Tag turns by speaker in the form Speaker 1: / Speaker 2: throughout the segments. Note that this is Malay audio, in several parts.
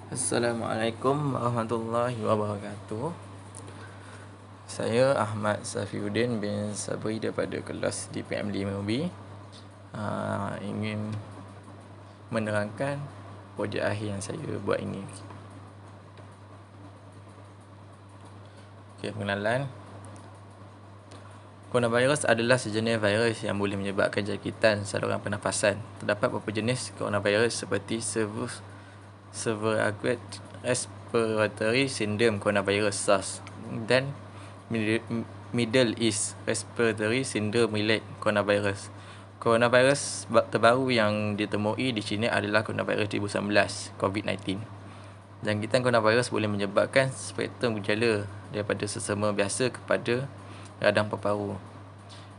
Speaker 1: Assalamualaikum warahmatullahi wabarakatuh. Saya Ahmad Safiuddin bin Sabri daripada kelas DPM5B. Ingin menerangkan projek akhir yang saya buat ini. Pengenalan. Coronavirus adalah sejenis virus yang boleh menyebabkan jangkitan saluran pernafasan. Terdapat beberapa jenis coronavirus seperti severe acute respiratory syndrome coronavirus SARS dan Middle East respiratory syndrome relate coronavirus. Coronavirus terbaru yang ditemui di China adalah coronavirus 2019 COVID-19. Jangkitan coronavirus boleh menyebabkan spektrum gejala daripada sesama biasa kepada radang paru-paru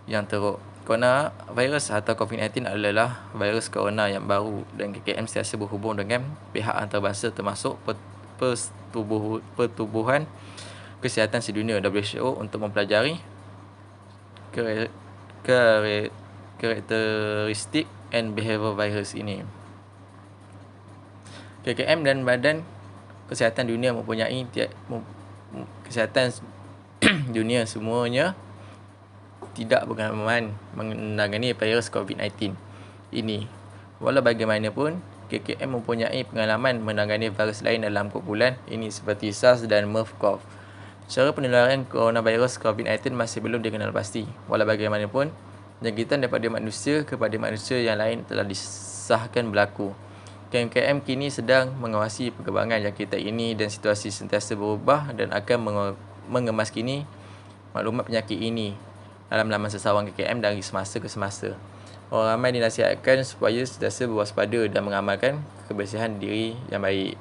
Speaker 1: yang teruk. Coronavirus atau COVID-19 adalah virus corona yang baru dan KKM sentiasa berhubung dengan pihak antarabangsa termasuk Pertubuhan Kesihatan Sedunia WHO untuk mempelajari karakteristik and behavior virus ini. KKM dan Badan Kesihatan Dunia mempunyai kesihatan dunia semuanya tidak berpengalaman menangani virus COVID-19 ini. Walau bagaimanapun, KKM mempunyai pengalaman menangani virus lain dalam kumpulan ini seperti SARS dan MERS-CoV. Cara penularan coronavirus COVID-19 masih belum dikenal pasti. Walau bagaimanapun, jangkitan daripada manusia kepada manusia yang lain telah disahkan berlaku. KKM kini sedang mengawasi perkembangan jangkitan ini dan situasi sentiasa berubah dan akan mengemaskini maklumat penyakit ini dalam laman sesawang KKM dari semasa ke semasa. Orang ramai dinasihatkan supaya sentiasa berwaspada dan mengamalkan kebersihan diri yang baik.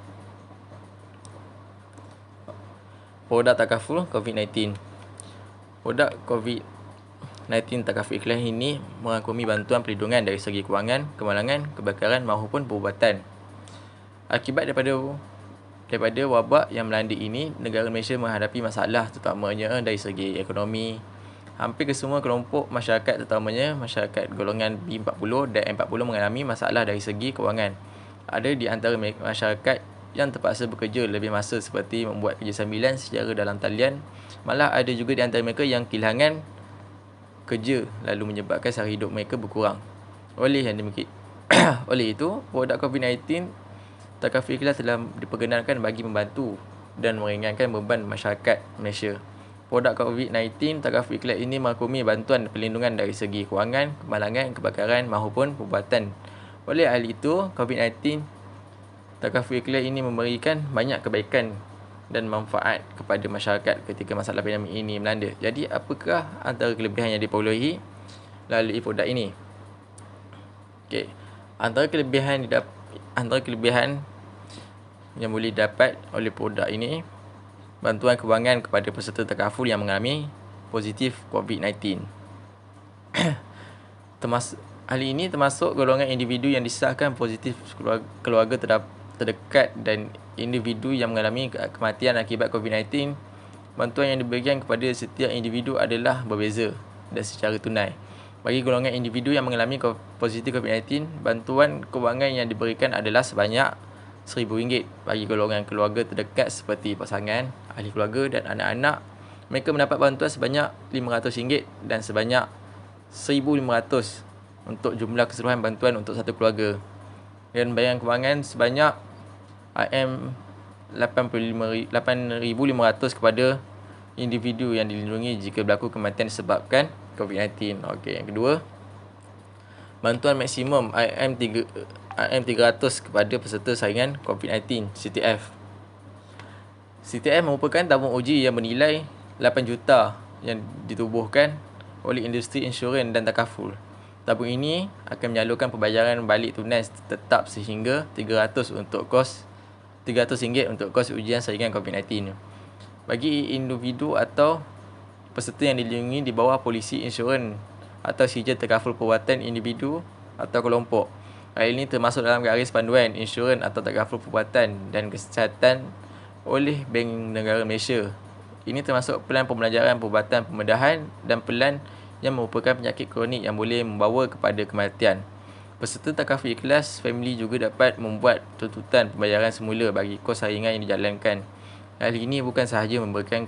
Speaker 1: Produk takaful COVID-19. Produk COVID-19 takaful ikhlas ini merangkumi bantuan perlindungan dari segi kewangan, kemalangan, kebakaran maupun perubatan. Akibat daripada wabak yang melanda ini, negara Malaysia menghadapi masalah terutamanya dari segi ekonomi. Hampir kesemua kelompok masyarakat terutamanya masyarakat golongan B40 dan M40 mengalami masalah dari segi kewangan. Ada di antara masyarakat yang terpaksa bekerja lebih masa seperti membuat kerja sambilan secara dalam talian. Malah ada juga di antara mereka yang kehilangan kerja lalu menyebabkan sara hidup mereka berkurang. Oleh itu, produk COVID-19 takaful ikhlas telah diperkenalkan bagi membantu dan meringankan beban masyarakat Malaysia. Produk COVID-19 takaful ikhlas ini merangkumi bantuan perlindungan dari segi kewangan, kemalangan, kebakaran maupun perubatan. Oleh hal itu, COVID-19 takaful ikhlas ini memberikan banyak kebaikan dan manfaat kepada masyarakat ketika masalah pandemik ini melanda. Jadi, apakah antara kelebihan yang diperolehi melalui produk ini? Antara kelebihan yang boleh dapat oleh produk ini, bantuan kewangan kepada peserta takaful yang mengalami positif COVID-19. Hal ini termasuk golongan individu yang disahkan positif keluarga terdekat dan individu yang mengalami kematian akibat COVID-19. Bantuan yang diberikan kepada setiap individu adalah berbeza dan secara tunai. Bagi golongan individu yang mengalami positif COVID-19, bantuan kewangan yang diberikan adalah sebanyak RM1,000. Bagi golongan keluarga terdekat seperti pasangan, ahli keluarga dan anak-anak, mereka mendapat bantuan sebanyak RM500 dan sebanyak RM1,500 untuk jumlah keseluruhan bantuan untuk satu keluarga. Dan bayaran kewangan sebanyak RM8,500 kepada individu yang dilindungi jika berlaku kematian disebabkan COVID-19. Yang kedua, bantuan maksimum RM300 kepada peserta saringan COVID-19 CTF. CTF merupakan tabung uji yang bernilai 8 juta yang ditubuhkan oleh industri insurans dan takaful. Tabung ini akan menyalurkan pembayaran balik tunai tetap sehingga RM300 untuk kos ujian saringan COVID-19. Bagi individu atau peserta yang dilindungi di bawah polisi insurans atau sijil takaful perubatan individu atau kelompok. Hal ini termasuk dalam garis panduan insurans atau takaful perubatan dan kesihatan oleh Bank Negara Malaysia. Ini termasuk pelan pembelajaran perubatan pembedahan dan pelan yang merupakan penyakit kronik yang boleh membawa kepada kematian. Peserta takaful ikhlas family juga dapat membuat tuntutan pembayaran semula bagi kos saringan yang dijalankan. Hal ini bukan sahaja memberikan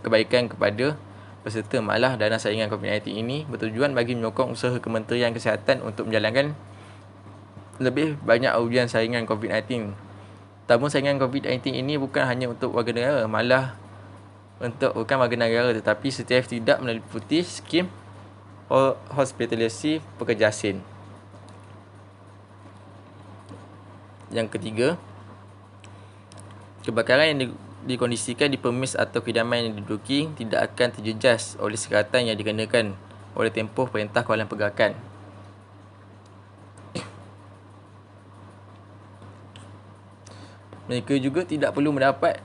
Speaker 1: kebaikan kepada peserta, malah dana saringan COVID-19 ini bertujuan bagi menyokong usaha Kementerian Kesihatan untuk menjalankan lebih banyak ujian saringan COVID-19. Tabung saringan COVID-19 ini bukan hanya untuk warga negara, malah bukan warga negara tetapi setiap tidak meliputi skim hospitalisasi pekerja asing. Yang ketiga, kebakaran yang dikondisikan di premis atau kediaman yang diduduki tidak akan terjejas oleh sekatan yang dikenakan oleh tempoh Perintah Kawalan Pergerakan. Mereka juga tidak perlu mendapat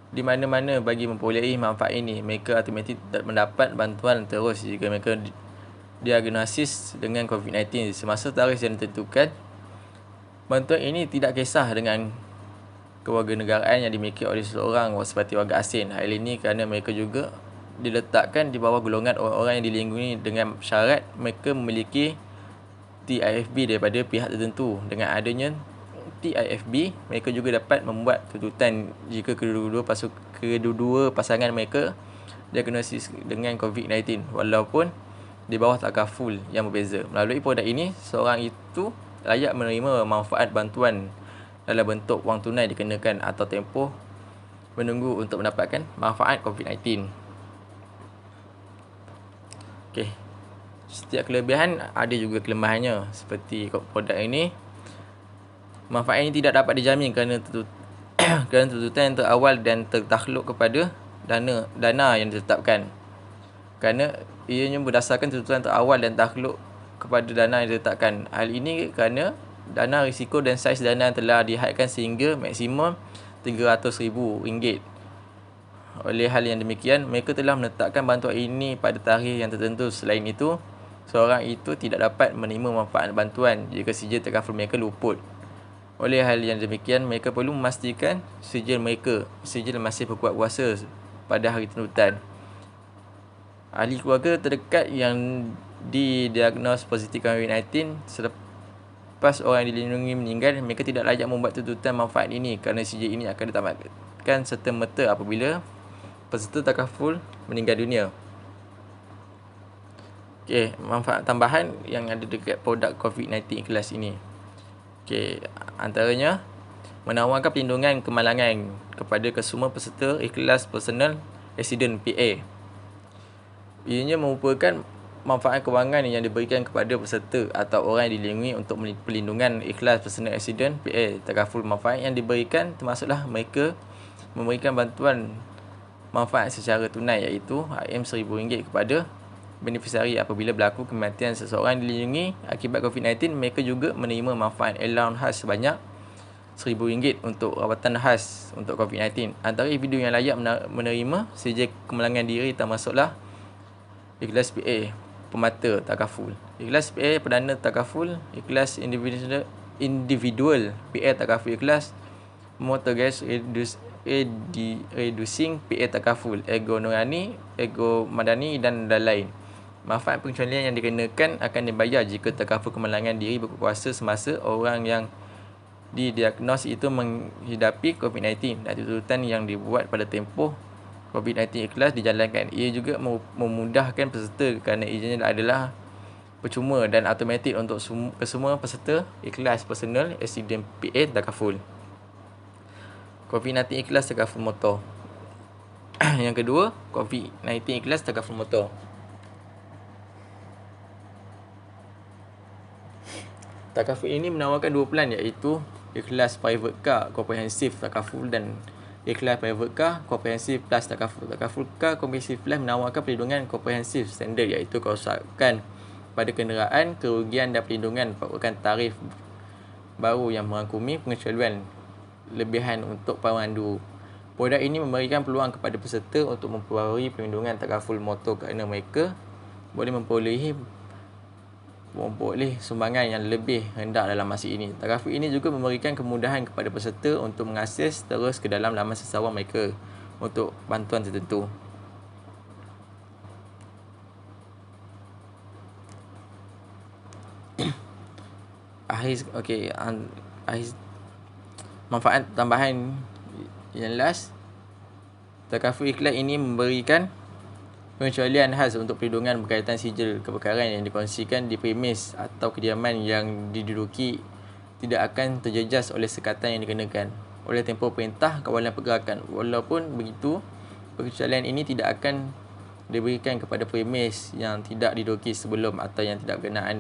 Speaker 1: di mana-mana bagi memperolehi manfaat ini. Mereka automatik mendapat bantuan terus jika mereka diagnosis dengan COVID-19 semasa tarikh yang ditentukan. Bantuan ini tidak kisah dengan kewarganegaraan yang dimiliki oleh seseorang seperti warga asing. Hal ini kerana mereka juga diletakkan di bawah golongan orang-orang yang dilindungi dengan syarat mereka memiliki TIFB daripada pihak tertentu. Dengan adanya TIFB, mereka juga dapat membuat tuntutan jika kedua-dua pasangan mereka diagnosis dengan COVID-19 walaupun di bawah takaful yang berbeza. Melalui produk ini, seorang itu layak menerima manfaat bantuan dalam bentuk wang tunai dikenakan atau tempoh menunggu untuk mendapatkan manfaat COVID-19. Okey. Setiap kelebihan ada juga kelemahannya. Seperti produk ini, manfaat ini tidak dapat dijamin kerana tuntutan yang terawal dan tertakluk kepada dana yang ditetapkan. Kerana ianya berdasarkan tuntutan terawal dan takluk kepada dana yang ditetapkan. Hal ini kerana dana risiko dan saiz dana telah dihadkan sehingga maksimum RM300,000. Oleh hal yang demikian, mereka telah menetapkan bantuan ini pada tarikh yang tertentu. Selain itu, seorang itu tidak dapat menerima manfaat bantuan jika sijil takaful mereka luput. Oleh hal yang demikian, mereka perlu memastikan sijil masih berkuat kuasa pada hari tuntutan. Ahli keluarga terdekat yang didiagnos positif COVID-19 selepas orang yang dilindungi meninggal, mereka tidak layak membuat tuntutan manfaat ini kerana sijil ini akan ditamatkan serta-merta apabila peserta takaful meninggal dunia. Okey, manfaat tambahan yang ada dekat produk COVID-19 ikhlas ini. Okey, antaranya menawarkan perlindungan kemalangan kepada kesemua peserta ikhlas personal accident PA. Ianya merupakan manfaat kewangan yang diberikan kepada peserta atau orang yang dilindungi untuk perlindungan ikhlas personal accident PA. Takaful manfaat yang diberikan termasuklah mereka memberikan bantuan manfaat secara tunai iaitu RM1,000 kepada beneficiari apabila berlaku kematian seseorang dilindungi akibat COVID-19. Mereka juga menerima manfaat allowance khas sebanyak RM1,000 untuk rawatan khas untuk COVID-19. Antara individu yang layak menerima sijil kemalangan diri termasuklah ikhlas PA pemata takaful, ikhlas PA perdana takaful, ikhlas individual PA takaful ikhlas, mortgage reducing PA takaful, ego nurani, ego madani dan lain-lain. Manfaat pengecualian yang dikenakan akan dibayar jika takaful kemalangan diri berkuasa semasa orang yang didiagnos itu menghidapi COVID-19 dan tuntutan yang dibuat pada tempoh COVID-19 ikhlas dijalankan. Ia juga memudahkan peserta kerana ianya adalah percuma dan automatik untuk kesemua peserta ikhlas personal accident PA takaful. COVID-19 ikhlas takaful motor. Yang kedua, COVID-19 ikhlas takaful motor. Takaful ini menawarkan dua pelan iaitu ikhlas private car comprehensive takaful dan ikhlas private car komprehensif plus takaful. Takaful car komprehensif plus menawarkan perlindungan komprehensif standard iaitu kerosakan pada kenderaan, kerugian dan perlindungan merupakan tarif baru yang merangkumi pengecualian lebihan untuk pemandu. Produk ini memberikan peluang kepada peserta untuk memperbarui perlindungan takaful motor kerana mereka boleh memperoleh sumbangan yang lebih rendah dalam masa ini. Takaful ini juga memberikan kemudahan kepada peserta untuk mengakses terus ke dalam laman sesawang mereka untuk bantuan tertentu. manfaat tambahan yang last, takaful ikhlas ini memberikan pengecualian khas untuk perlindungan berkaitan sijil kebakaran yang dikongsikan di premis atau kediaman yang diduduki tidak akan terjejas oleh sekatan yang dikenakan oleh tempoh perintah kawalan pergerakan. Walaupun begitu, pengecualian ini tidak akan diberikan kepada premis yang tidak diduduki sebelum atau yang tidak berkenaan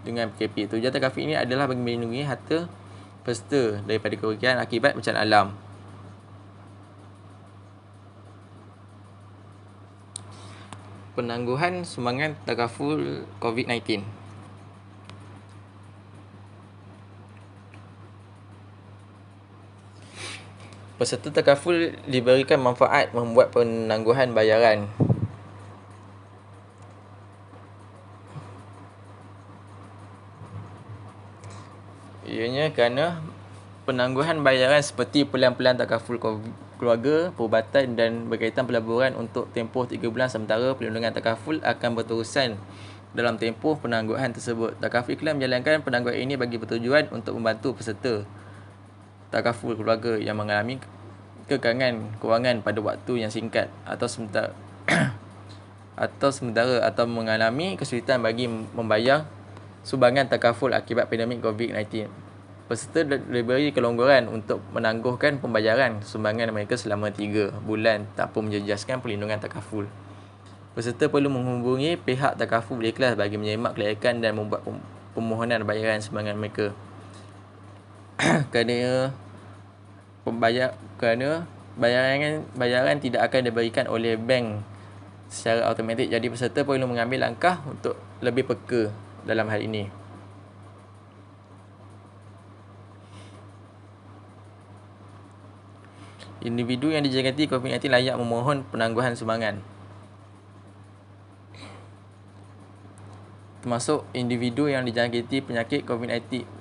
Speaker 1: dengan PKP. Tujuan takaful ini adalah bagi melindungi harta peserta daripada kerugian akibat bencana alam. Penangguhan sumbangan takaful COVID-19. Peserta takaful diberikan manfaat membuat penangguhan bayaran. Ianya kerana penangguhan bayaran seperti pelan-pelan takaful keluarga, perubatan dan berkaitan pelaburan untuk tempoh 3 bulan sementara perlindungan takaful akan berterusan dalam tempoh penangguhan tersebut. Takaful ikhlas menjalankan penangguhan ini bagi bertujuan untuk membantu peserta takaful keluarga yang mengalami kekangan kewangan pada waktu yang singkat atau sementara atau mengalami kesulitan bagi membayar sumbangan takaful akibat pandemik COVID-19. Peserta diberi kelonggaran untuk menangguhkan pembayaran sumbangan mereka selama 3 bulan tanpa menjejaskan perlindungan takaful. Peserta perlu menghubungi pihak takaful ikhlas bagi menyemak kelayakan dan membuat permohonan bayaran sumbangan mereka. Kerana bayaran tidak akan diberikan oleh bank secara automatik, jadi peserta perlu mengambil langkah untuk lebih peka dalam hal ini. Individu yang dijangkiti COVID-19 layak memohon penangguhan sumbangan, termasuk individu yang dijangkiti penyakit COVID-19.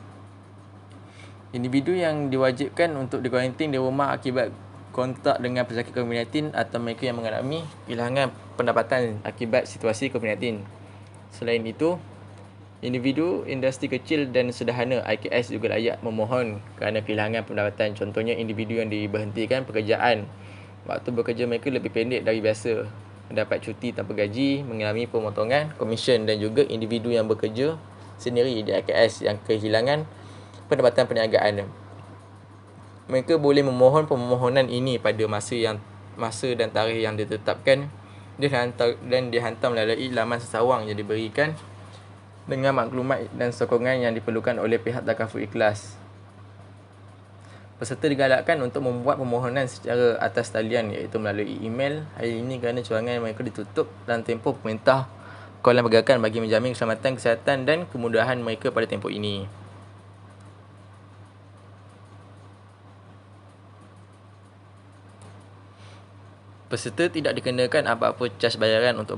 Speaker 1: Individu yang diwajibkan untuk dikuarantin di rumah akibat kontak dengan pesakit COVID-19 atau mereka yang mengalami kehilangan pendapatan akibat situasi COVID-19. Selain itu, individu industri kecil dan sederhana IKS juga layak memohon kerana kehilangan pendapatan. Contohnya, individu yang diberhentikan pekerjaan, waktu bekerja mereka lebih pendek dari biasa, mendapat cuti tanpa gaji, mengalami pemotongan komisen, dan juga individu yang bekerja sendiri di IKS yang kehilangan pendapatan perniagaan. Mereka boleh memohon permohonan ini pada masa dan tarikh yang ditetapkan dan dihantar melalui laman sesawang yang diberikan dengan maklumat dan sokongan yang diperlukan oleh pihak takaful ikhlas. Peserta digalakkan untuk membuat permohonan secara atas talian, iaitu melalui email. Hal ini kerana cawangan mereka ditutup dalam tempoh pemerintah kawalan pergerakan bagi menjamin keselamatan kesihatan dan kemudahan mereka pada tempoh ini. Peserta tidak dikenakan apa-apa cas bayaran untuk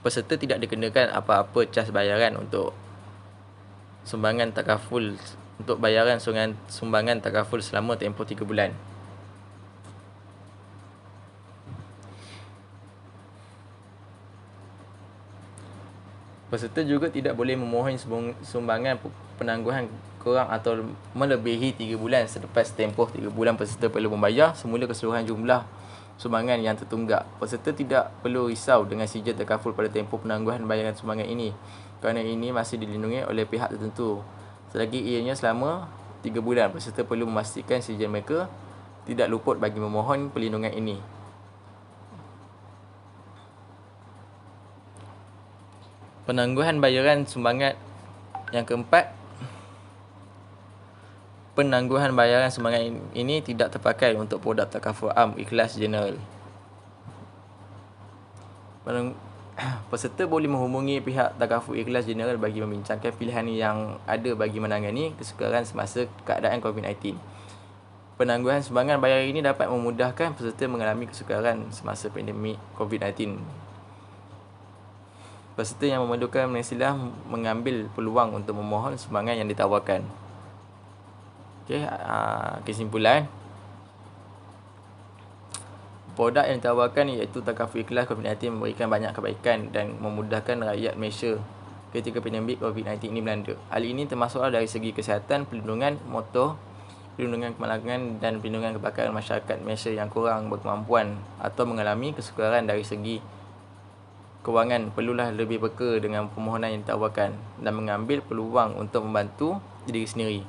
Speaker 1: peserta tidak dikenakan apa-apa cas bayaran untuk sumbangan takaful sumbangan takaful selama tempoh 3 bulan. Peserta juga tidak boleh memohon sumbangan penangguhan kurang atau melebihi 3 bulan selepas tempoh 3 bulan. Peserta perlu membayar semula keseluruhan jumlah sumbangan yang tertunggak. Peserta tidak perlu risau dengan sijil takaful pada tempoh penangguhan bayaran sumbangan ini, kerana ini masih dilindungi oleh pihak tertentu. Selagi ianya selama 3 bulan, peserta perlu memastikan sijil mereka tidak luput bagi memohon perlindungan ini. Penangguhan bayaran sumbangan yang keempat, penangguhan bayaran sumbangan ini tidak terpakai untuk produk takaful am ikhlas general. Peserta boleh menghubungi pihak takaful ikhlas general bagi membincangkan pilihan yang ada bagi menangani kesukaran semasa keadaan COVID-19. Penangguhan sumbangan bayaran ini dapat memudahkan peserta mengalami kesukaran semasa pandemik COVID-19. Peserta yang memerlukan mestilah mengambil peluang untuk memohon sumbangan yang ditawarkan. Kesimpulan, produk yang ditawarkan iaitu takaful ikhlas COVID-19 memberikan banyak kebaikan dan memudahkan rakyat Malaysia ketika pandemik COVID-19 ini melanda. Hal ini termasuklah dari segi kesihatan, perlindungan motor, perlindungan kemalangan dan perlindungan kebakaran masyarakat Malaysia yang kurang berkemampuan atau mengalami kesukaran dari segi kewangan perlulah lebih peka dengan permohonan yang ditawarkan dan mengambil peluang untuk membantu diri sendiri.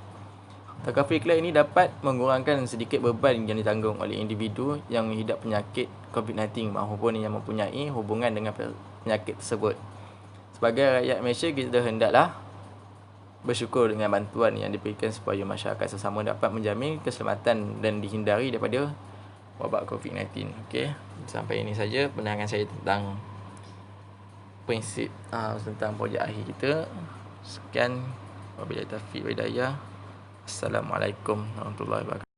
Speaker 1: Takaful ikhlas ini dapat mengurangkan sedikit beban yang ditanggung oleh individu yang mengidap penyakit COVID-19 maupun yang mempunyai hubungan dengan penyakit tersebut. Sebagai rakyat Malaysia, kita hendaklah bersyukur dengan bantuan yang diberikan supaya masyarakat sesama dapat menjamin keselamatan dan dihindari daripada wabak COVID-19. Okey, sampai ini saja penerangan saya tentang prinsip tentang projek akhir kita. Sekian, wabillahi taufiq wal hidayah. Assalamualaikum warahmatullahi wabarakatuh.